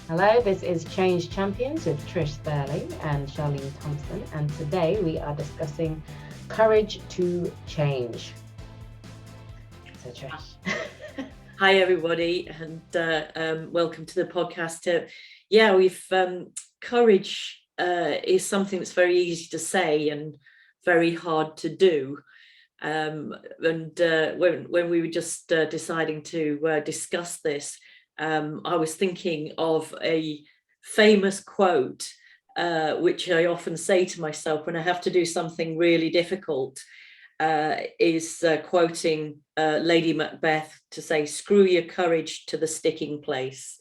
Hello, this is Change Champions with Trish, Thurley and Charlene, Thompson, and today we are discussing courage to change. So, Trish. Hi, everybody, and welcome to the podcast. We've courage is something that's very easy to say and very hard to do. When we were just deciding to discuss this, I was thinking of a famous quote, which I often say to myself when I have to do something really difficult. Is quoting Lady Macbeth to say, "Screw your courage to the sticking place,"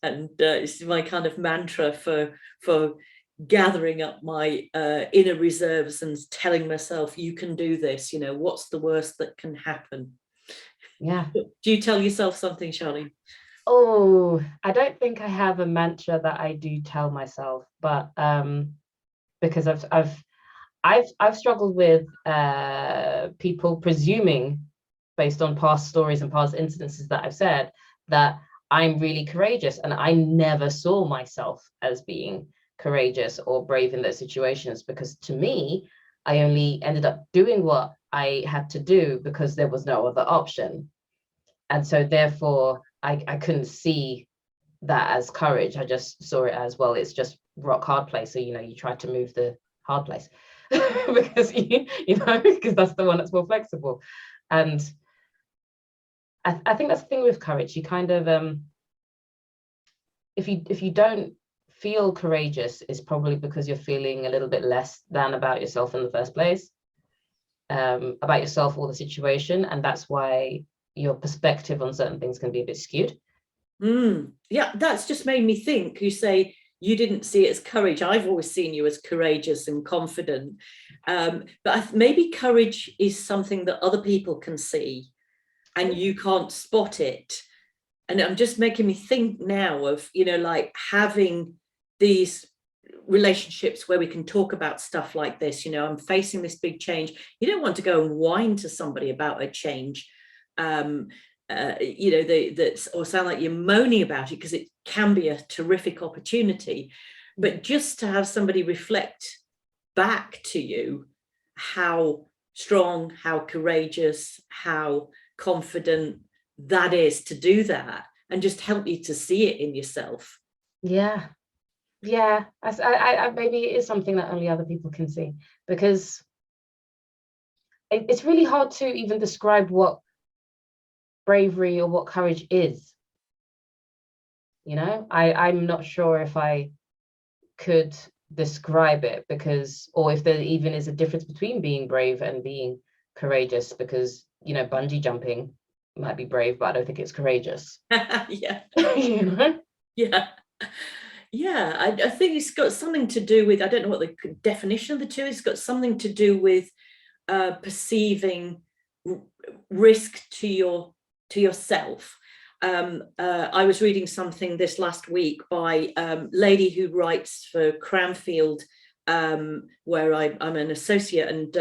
and it's my kind of mantra for gathering up my inner reserves and telling myself, "You can do this. You know, what's the worst that can happen?" Yeah. Do you tell yourself something, Charlene? Oh, I don't think I have a mantra that I do tell myself, but because I've struggled with people presuming, based on past stories and past incidences that I've said, that I'm really courageous, and I never saw myself as being courageous or brave in those situations, because to me, I only ended up doing what I had to do because there was no other option. And so therefore I couldn't see that as courage. I just saw it as, well, it's just rock hard place. So, you try to move the hard place because because that's the one that's more flexible. And I think that's the thing with courage. You kind of if you don't feel courageous, it's probably because you're feeling a little bit less than about yourself in the first place, about yourself or the situation, and that's why your perspective on certain things can be a bit skewed. Yeah, that's just made me think. You say you didn't see it as courage. I've always seen you as courageous and confident. But maybe courage is something that other people can see and you can't spot it. And I'm just making me think now of, like having these relationships where we can talk about stuff like this. I'm facing this big change. You don't want to go and whine to somebody about a change. That's, or sound like you're moaning about it, because it can be a terrific opportunity. But just to have somebody reflect back to you how strong, how courageous, how confident that is to do that, and just help you to see it in yourself. Yeah, yeah. I maybe it is something that only other people can see, because it's really hard to even describe what bravery or what courage is. I'm not sure if I could describe it, because, or if there even is a difference between being brave and being courageous, because bungee jumping might be brave, but I don't think it's courageous. Yeah. you know Yeah. Yeah, I think it's got something to do with, I don't know what the definition of the two is. It's got something to do with perceiving risk to yourself. I was reading something this last week by a lady who writes for Cranfield, where I'm an associate, and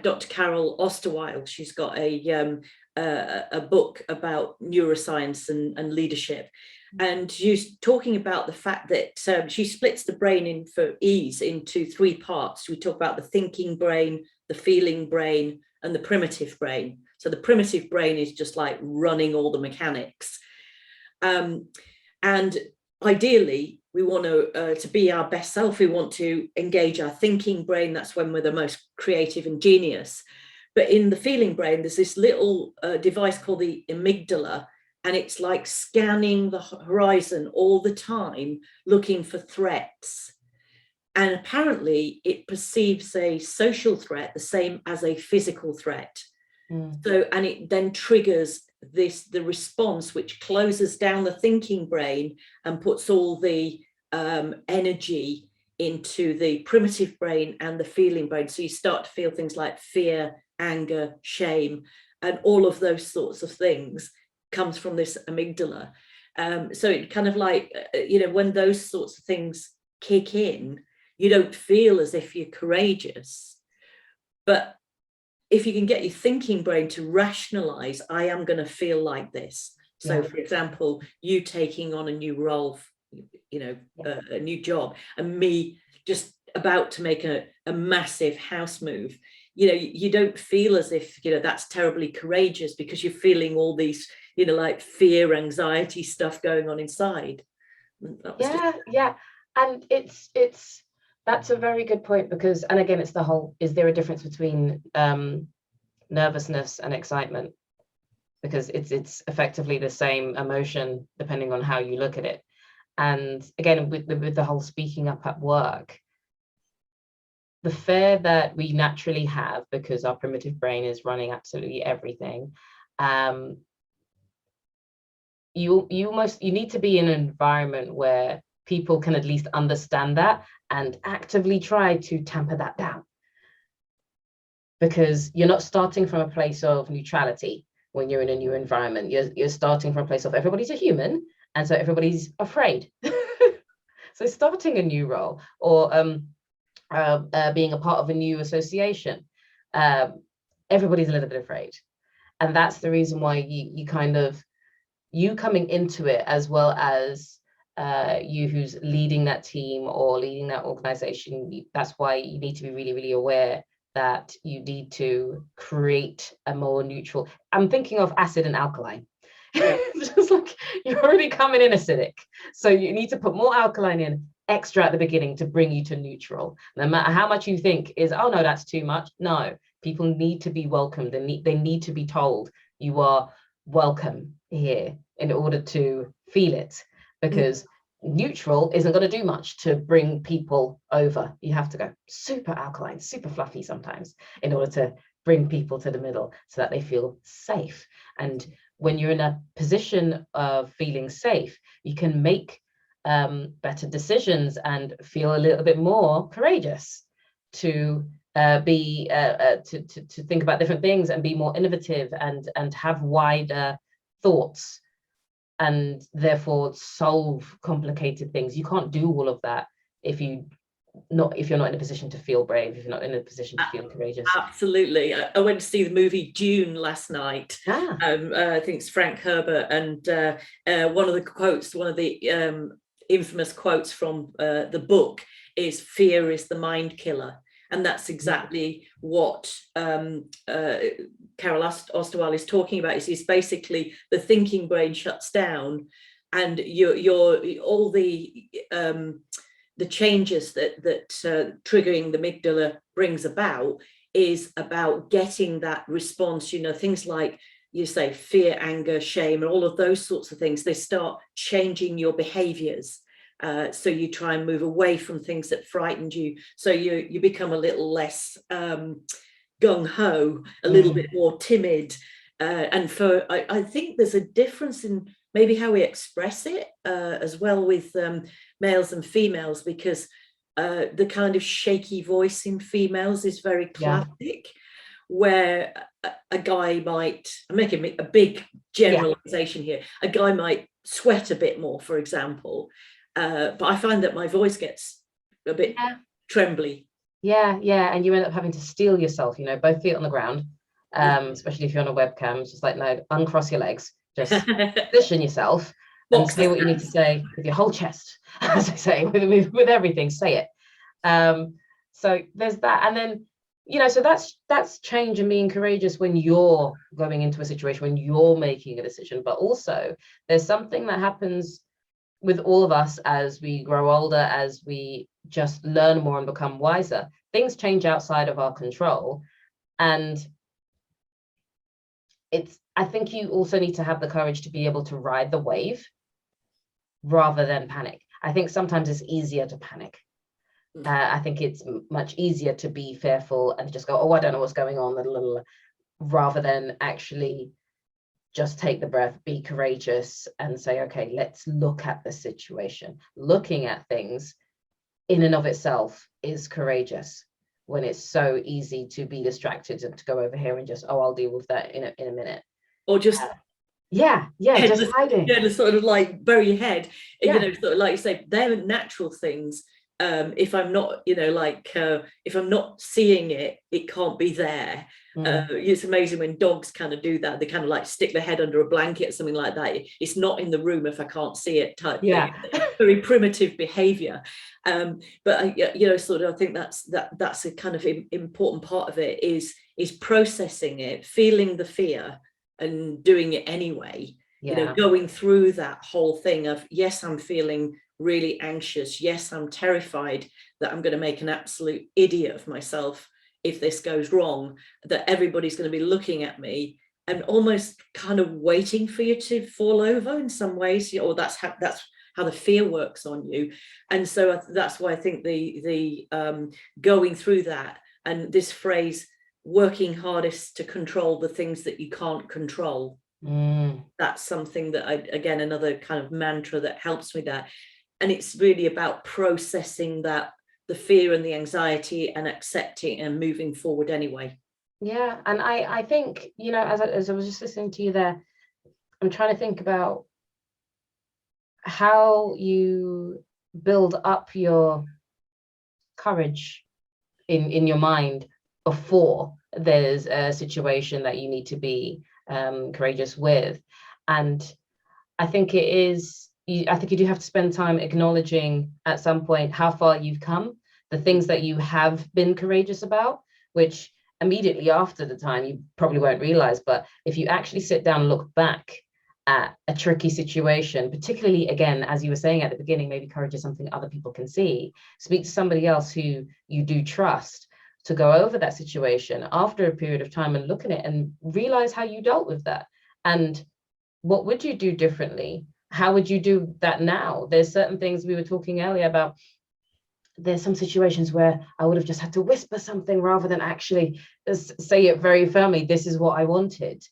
Dr. Carol Osterweil. She's got a book about neuroscience and leadership. And she's talking about the fact that she splits the brain in, for ease, into three parts. We talk about the thinking brain, the feeling brain, and the primitive brain. So the primitive brain is just like running all the mechanics. And ideally, we want to be our best self. We want to engage our thinking brain. That's when we're the most creative and genius. But in the feeling brain, there's this little device called the amygdala, and it's like scanning the horizon all the time, looking for threats. And apparently it perceives a social threat the same as a physical threat. So, and it then triggers the response, which closes down the thinking brain and puts all the energy into the primitive brain and the feeling brain. So you start to feel things like fear, anger, shame, and all of those sorts of things comes from this amygdala. So it kind of like, when those sorts of things kick in, you don't feel as if you're courageous. But if you can get your thinking brain to rationalize, I am going to feel like this, So, for example, you taking on a new role, a new job, and me just about to make a massive house move, you don't feel as if, that's terribly courageous, because you're feeling all these, like fear, anxiety stuff going on inside. Yeah. And that's a very good point, because, and again, it's the whole, is there a difference between nervousness and excitement? Because it's effectively the same emotion depending on how you look at it. And again, with the whole speaking up at work, the fear that we naturally have, because our primitive brain is running absolutely everything, you need to be in an environment where people can at least understand that and actively try to tamper that down, because you're not starting from a place of neutrality. When you're in a new environment, you're starting from a place of everybody's a human, and so everybody's afraid. So starting a new role, or being a part of a new association, everybody's a little bit afraid. And that's the reason why you coming into it, as well as you who's leading that team or leading that organization, that's why you need to be really, really aware that you need to create a more neutral. I'm thinking of acid and alkaline. Just like you're already coming in acidic, so you need to put more alkaline in extra at the beginning to bring you to neutral. No matter how much you think is, oh no, that's too much. No, people need to be welcomed. They need to be told you are welcome here in order to feel it, because neutral isn't going to do much to bring people over. You have to go super alkaline, super fluffy sometimes, in order to bring people to the middle so that they feel safe. And when you're in a position of feeling safe, you can make better decisions and feel a little bit more courageous to to think about different things and be more innovative and have wider thoughts, and therefore solve complicated things. You can't do all of that if you're not in a position to feel brave, if you're not in a position to feel courageous. Absolutely. I went to see the movie Dune last night. I think it's Frank Herbert, and one of the infamous quotes from the book is, "Fear is the mind killer." And that's exactly what Carol Osterwald is talking about. Is basically the thinking brain shuts down, and all the changes that triggering the amygdala brings about is about getting that response. Things like, you say, fear, anger, shame, and all of those sorts of things. They start changing your behaviors. So you try and move away from things that frightened you. So you become a little less gung-ho, a little bit more timid. And I think there's a difference in maybe how we express it as well with males and females, because the kind of shaky voice in females is very classic, where a guy might, I'm making a big generalization here, a guy might sweat a bit more, for example. But I find that my voice gets a bit trembly. Yeah, and you end up having to steel yourself, both feet on the ground, especially if you're on a webcam. It's just like, no, uncross your legs, just position yourself and say what you need to say with your whole chest, as I say, with everything, say it. So there's that. And then, so that's change and being courageous when you're going into a situation, when you're making a decision. But also there's something that happens with all of us as we grow older, as we just learn more and become wiser. Things change outside of our control. And I think you also need to have the courage to be able to ride the wave rather than panic. I think sometimes it's easier to panic. I think it's much easier to be fearful and just go, oh, I don't know what's going on, rather than actually just take the breath, be courageous, and say, okay, let's look at the situation. Looking at things in and of itself is courageous, when it's so easy to be distracted and to go over here and just, oh, I'll deal with that in a minute. Or just just hiding. Yeah, sort of like bury your head. Sort of like you say, they're natural things. If I'm not, if I'm not seeing it, it can't be there. It's amazing when dogs kind of do that. They kind of like stick their head under a blanket or something like that. It's not in the room if I can't see it type thing. Very primitive behavior. But sort of, I think that's a kind of important part of it is processing it, feeling the fear and doing it anyway. Going through that whole thing of, yes, I'm feeling really anxious. Yes, I'm terrified that I'm going to make an absolute idiot of myself if this goes wrong, that everybody's going to be looking at me and almost kind of waiting for you to fall over in some ways, or that's how the fear works on you. And so that's why I think the going through that, and this phrase, working hardest to control the things that you can't control. That's something that again, another kind of mantra that helps me there. And it's really about processing that, the fear and the anxiety, and accepting and moving forward anyway. Yeah. And I think, as I was just listening to you there, I'm trying to think about how you build up your courage in your mind before there's a situation that you need to be courageous with. And I think you do have to spend time acknowledging at some point how far you've come, the things that you have been courageous about, which immediately after the time you probably won't realize. But if you actually sit down and look back at a tricky situation, particularly, again, as you were saying at the beginning, maybe courage is something other people can see. Speak to somebody else who you do trust to go over that situation after a period of time and look at it and realize how you dealt with that. And what would you do differently? How would you do that now? There's certain things we were talking earlier about. There's some situations where I would have just had to whisper something rather than actually say it very firmly. This is what I wanted.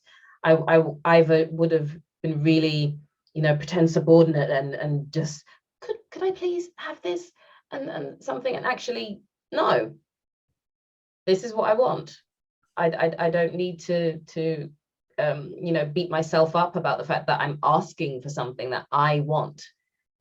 I either would have been really, pretend subordinate and just, could I please have this and something, and actually, no, this is what I want. I don't need to beat myself up about the fact that I'm asking for something that I want.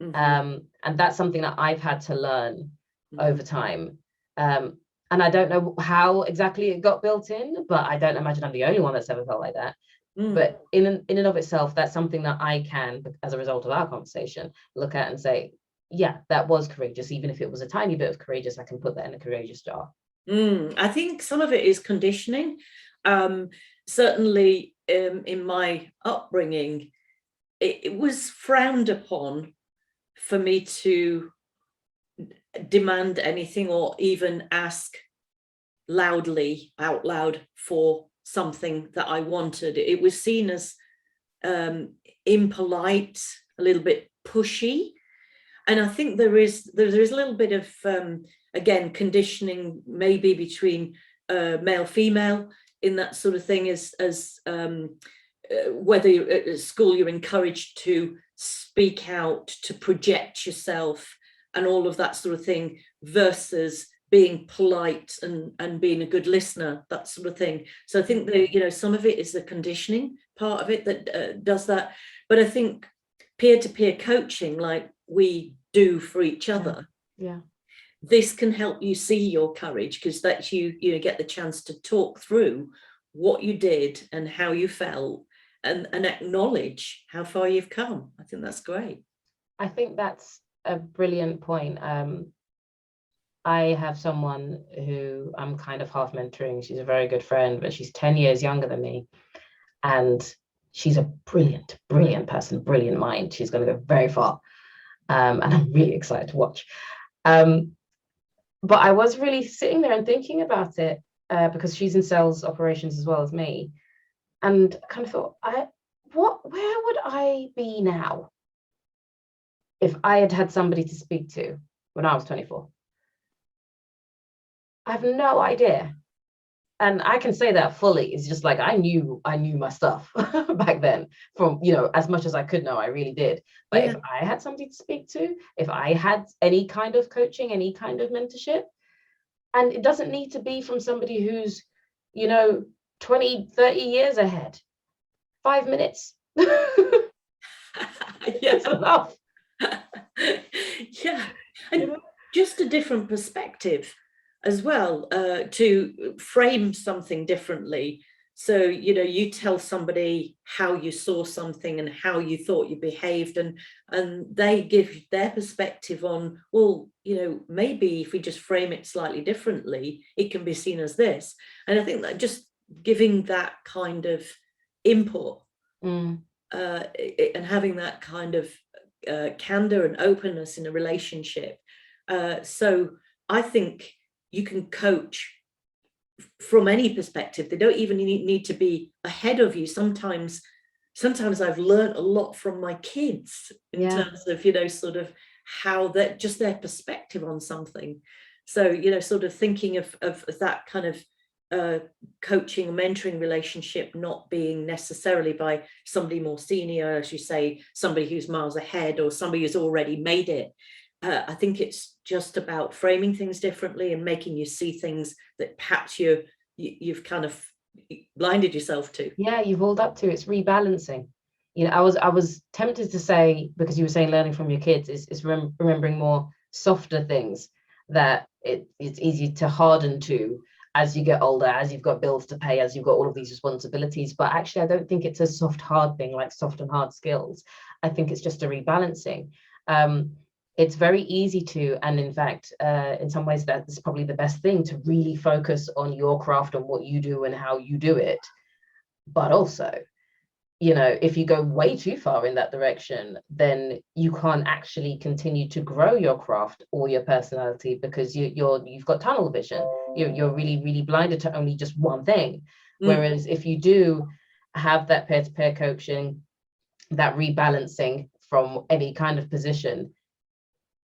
And that's something that I've had to learn over time. And I don't know how exactly it got built in, but I don't imagine I'm the only one that's ever felt like that. But in and of itself, that's something that I can, as a result of our conversation, look at and say, yeah, that was courageous. Even if it was a tiny bit of courageous, I can put that in a courageous jar. I think some of it is conditioning. Certainly in my upbringing, it was frowned upon for me to demand anything or even ask loudly, out loud, for something that I wanted. It was seen as impolite, a little bit pushy. And I think there is a little bit of, again, conditioning maybe between male, female in that sort of thing, as whether you're at school, you're encouraged to speak out, to project yourself and all of that sort of thing, versus being polite and being a good listener, that sort of thing. So I think that, some of it is the conditioning part of it that does that. But I think peer-to-peer coaching, like we do for each other, this can help you see your courage, because that you get the chance to talk through what you did and how you felt, and acknowledge how far you've come. I think that's great. I think that's a brilliant point. I have someone who I'm kind of half mentoring. She's a very good friend, but she's 10 years younger than me. And she's a brilliant, brilliant person, brilliant mind. She's going to go very far. And I'm really excited to watch. But I was really sitting there and thinking about it because she's in sales operations as well as me. And I kind of thought, where would I be now if I had had somebody to speak to when I was 24? I have no idea. And I can say that fully. It's just like I knew my stuff back then, from as much as I could know, I really did. But if I had somebody to speak to, if I had any kind of coaching, any kind of mentorship, and it doesn't need to be from somebody who's 20, 30 years ahead. 5 minutes. It's enough. And just a different perspective. as well, to frame something differently. So, you know, you tell somebody how you saw something and how you thought you behaved, and they give their perspective on, well, you know, maybe if we just frame it slightly differently, it can be seen as this. And I think that just giving that kind of input, and having that kind of candor and openness in a relationship. So I think you can coach from any perspective. They don't even need to be ahead of you. Sometimes I've learned a lot from my kids in terms of, you know, sort of how that, just their perspective on something. So, you know, sort of thinking of that kind of coaching, mentoring relationship not being necessarily by somebody more senior, as you say, somebody who's miles ahead or somebody who's already made it. I think it's just about framing things differently and making you see things that perhaps you've kind of blinded yourself to. Yeah, you've walled up to. It's rebalancing. You know, I was tempted to say, because you were saying learning from your kids is remembering more softer things that it's easy to harden to as you get older, as you've got bills to pay, as you've got all of these responsibilities. But actually, I don't think it's a soft, hard thing like soft and hard skills. I think it's just a rebalancing. It's very easy to, and in fact, in some ways, that's probably the best thing, to really focus on your craft and what you do and how you do it. But also, you know, if you go way too far in that direction, then you can't actually continue to grow your craft or your personality, because you've got tunnel vision. You're really, really blinded to only just one thing. Whereas if you do have that peer-to-peer coaching, that rebalancing from any kind of position,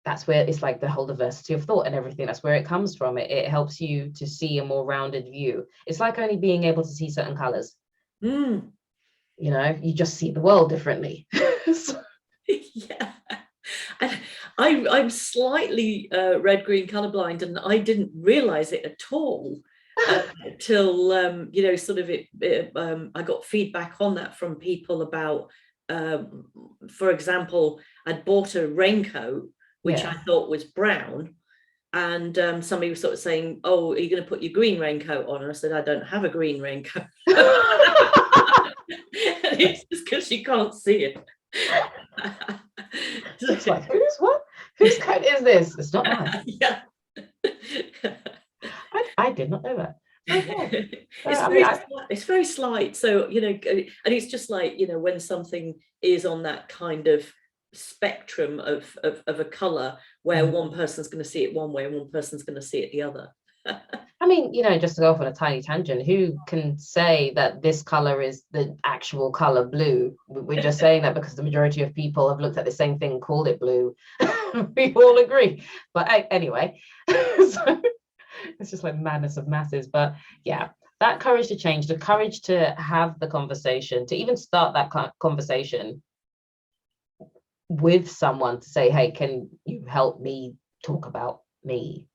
that's where it's like the whole diversity of thought and everything. That's where it comes from. It helps you to see a more rounded view. It's like only being able to see certain colors. You know, you just see the world differently. Yeah. And I'm slightly red-green colorblind, and I didn't realize it at all till you know, sort of I got feedback on that from people about, for example, I'd bought a raincoat which I thought was brown, and somebody was sort of saying, oh, are you going to put your green raincoat on? And I said, I don't have a green raincoat. It's just because you can't see it. It's like, whose coat is this? It's not mine. Yeah. I did not know that. Okay. It's very slight. So, you know, and it's just like, you know, when something is on that kind of spectrum of a color where one person's going to see it one way and one person's going to see it the other. I mean, you know, just to go off on a tiny tangent, who can say that this color is the actual color blue? We're just saying that because the majority of people have looked at the same thing and called it blue. We all agree. But anyway, so it's just like madness of masses. But yeah, that courage to change, the courage to have the conversation, to even start that conversation with someone, to say, hey, can you help me talk about me?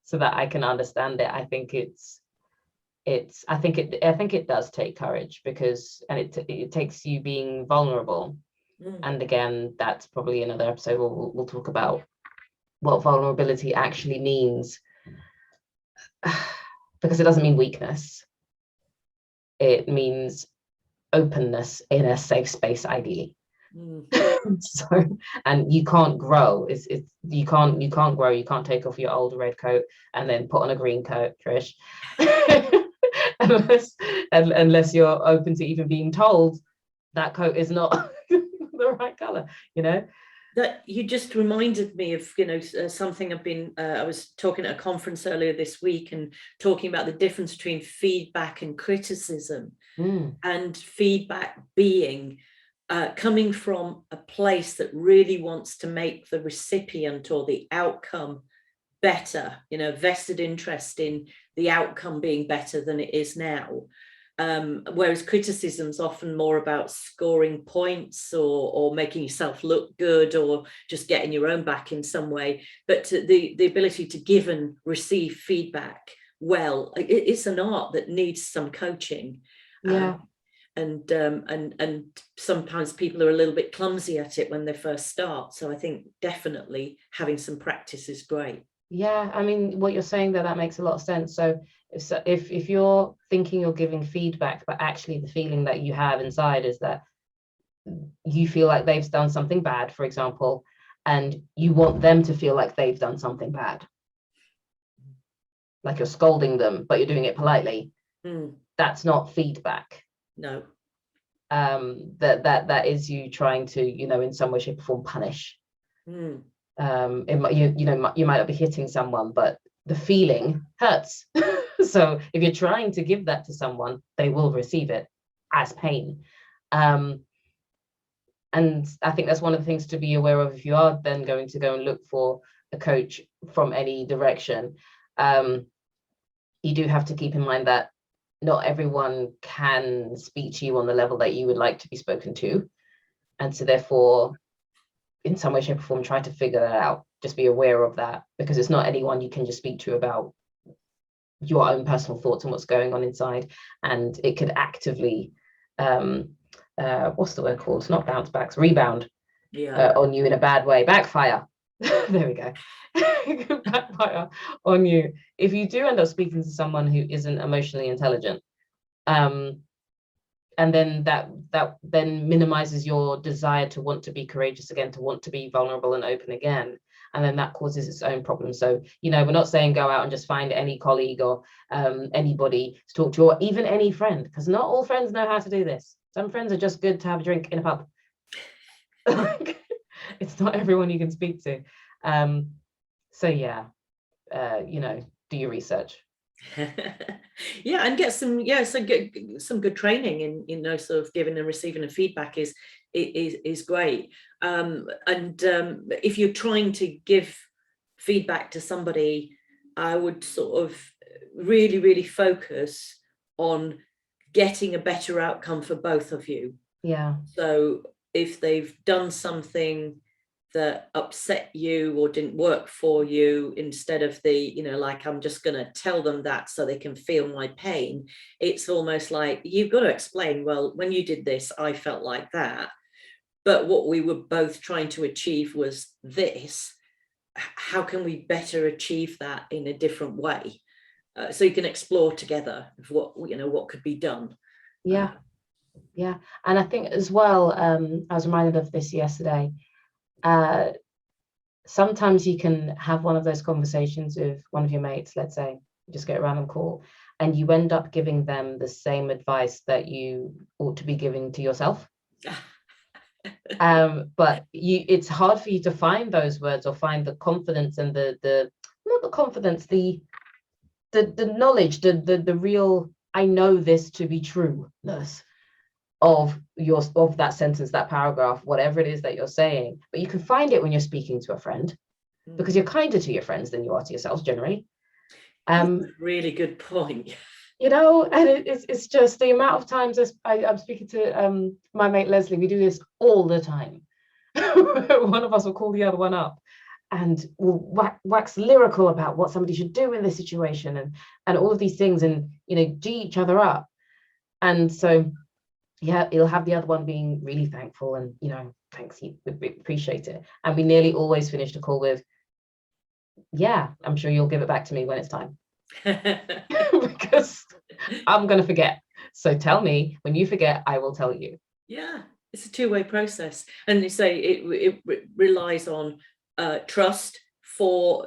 So that I can understand it. I think I think it does take courage, because, and it takes you being vulnerable. And again, that's probably another episode where we'll talk about what vulnerability actually means, because it doesn't mean weakness. It means openness in a safe space, ideally. So, and you can't grow. You can't grow. You can't take off your old red coat and then put on a green coat, Trish. unless you're open to even being told that coat is not the right color, you know. That you just reminded me of, you know, something I was talking at a conference earlier this week and talking about the difference between feedback and criticism. And feedback being coming from a place that really wants to make the recipient or the outcome better, you know, vested interest in the outcome being better than it is now. Whereas criticism's often more about scoring points or making yourself look good or just getting your own back in some way. But the ability to give and receive feedback, well, it's an art that needs some coaching. And sometimes people are a little bit clumsy at it when they first start. So I think definitely having some practice is great. Yeah, I mean, what you're saying there, that makes a lot of sense. So if you're thinking you're giving feedback, but actually the feeling that you have inside is that you feel like they've done something bad, for example, and you want them to feel like they've done something bad, like you're scolding them, but you're doing it politely. That's not feedback. No. That is you trying to, in some way, shape, or form, punish. It might, you might not be hitting someone, but the feeling hurts. So if you're trying to give that to someone, they will receive it as pain. And I think that's one of the things to be aware of if you are then going to go and look for a coach from any direction. You do have to keep in mind that not everyone can speak to you on the level that you would like to be spoken to. And so therefore, in some way, shape, or form, try to figure that out. Just be aware of that, because it's not anyone you can just speak to about your own personal thoughts and what's going on inside. And it could actively, what's the word called? Not bounce backs, rebound on you in a bad way, backfire. There we go. Backfire on you if you do end up speaking to someone who isn't emotionally intelligent. And then that then minimizes your desire to want to be courageous again, to want to be vulnerable and open again. And then that causes its own problems. So, we're not saying go out and just find any colleague or anybody to talk to, or even any friend, because not all friends know how to do this. Some friends are just good to have a drink in a pub. It's not everyone you can speak to. So yeah, do your research. Yeah, and get some some good training in sort of giving and receiving of feedback is great. And if you're trying to give feedback to somebody, I would sort of really focus on getting a better outcome for both of you. Yeah. So if they've done something that upset you or didn't work for you, instead of the, like, I'm just going to tell them that so they can feel my pain, it's almost like you've got to explain, well, when you did this, I felt like that. But what we were both trying to achieve was this. How can we better achieve that in a different way? So you can explore together of what could be done. Yeah. Yeah. And I think as well, I was reminded of this yesterday. Sometimes you can have one of those conversations with one of your mates, let's say, you just get a random call, and you end up giving them the same advice that you ought to be giving to yourself. But it's hard for you to find those words or find the confidence and the not the confidence, the knowledge, the real, I know this to be trueness of that sentence, that paragraph, whatever it is that you're saying. But you can find it when you're speaking to a friend, because you're kinder to your friends than you are to yourselves generally. Really good point. And it's just the amount of times I'm speaking to my mate Leslie. We do this all the time. One of us will call the other one up and will wax lyrical about what somebody should do in this situation and all of these things, and G each other up. And so yeah, you'll have the other one being really thankful and, thanks, you appreciate it. And we nearly always finish the call with, yeah, I'm sure you'll give it back to me when it's time. Because I'm going to forget. So tell me when you forget, I will tell you. Yeah, it's a two-way process. And you say it relies on trust. For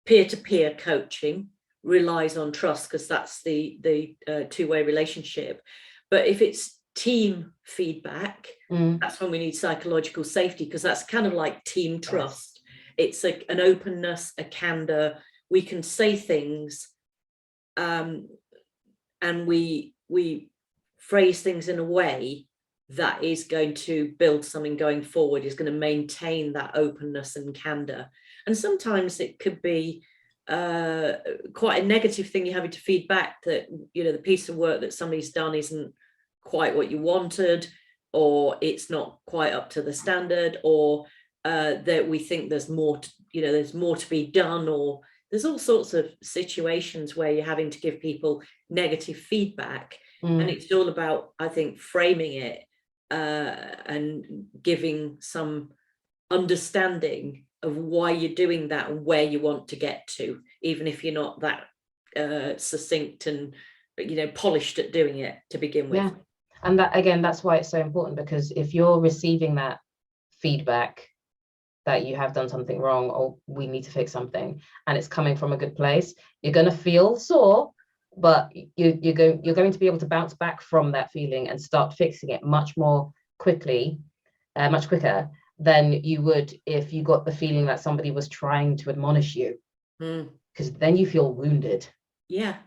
peer-to-peer coaching relies on trust, because that's the two-way relationship. But if it's team feedback, that's when we need psychological safety, because that's kind of like team trust. Yes. It's an openness, a candor. We can say things, and we phrase things in a way that is going to build something going forward, is going to maintain that openness and candor. And sometimes it could be quite a negative thing you're having to feed back, that the piece of work that somebody's done isn't quite what you wanted, or it's not quite up to the standard, or that we think there's more to be done, or there's all sorts of situations where you're having to give people negative feedback. And it's all about, I think, framing it and giving some understanding of why you're doing that and where you want to get to, even if you're not that succinct and, you know, polished at doing it to begin with. Yeah. And that, again, that's why it's so important, because if you're receiving that feedback that you have done something wrong or we need to fix something, and it's coming from a good place, you're going to feel sore, but you're going to be able to bounce back from that feeling and start fixing it much more quickly, much quicker than you would if you got the feeling that somebody was trying to admonish you, because then you feel wounded. Yeah.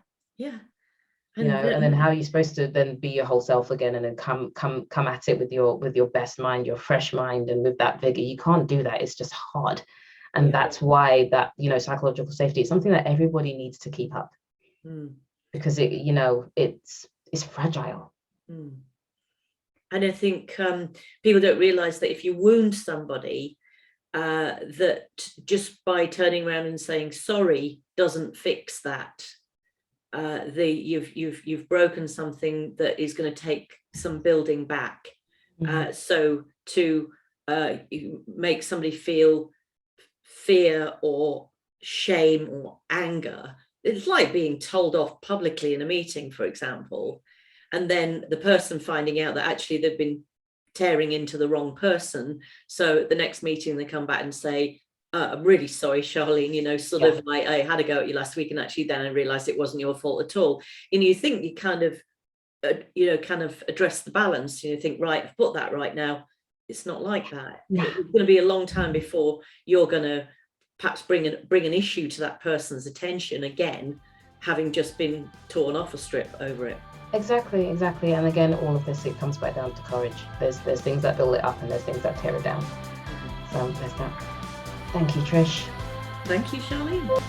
You know, and then how are you supposed to then be your whole self again, and then come at it with your best mind, your fresh mind, and with that vigor? You can't do that. It's just hard. And that's why that, you know, psychological safety is something that everybody needs to keep up, because it, you know, it's fragile. And I think people don't realize that if you wound somebody, that just by turning around and saying sorry doesn't fix that. You've broken something that is going to take some building back. So to make somebody feel fear or shame or anger, it's like being told off publicly in a meeting, for example, and then the person finding out that actually they've been tearing into the wrong person. So at the next meeting they come back and say, I'm really sorry, Charlene, you know, sort of, I had a go at you last week, and actually then I realized it wasn't your fault at all. And you think you kind of, you know, kind of address the balance. You think, right, I've put that right now. It's not like that. It's going to be a long time before you're going to perhaps bring an issue to that person's attention again, having just been torn off a strip over it. Exactly. And again, all of this, it comes back down to courage. There's things that build it up, and there's things that tear it down. So there's that. Thank you, Trish. Thank you, Charlene.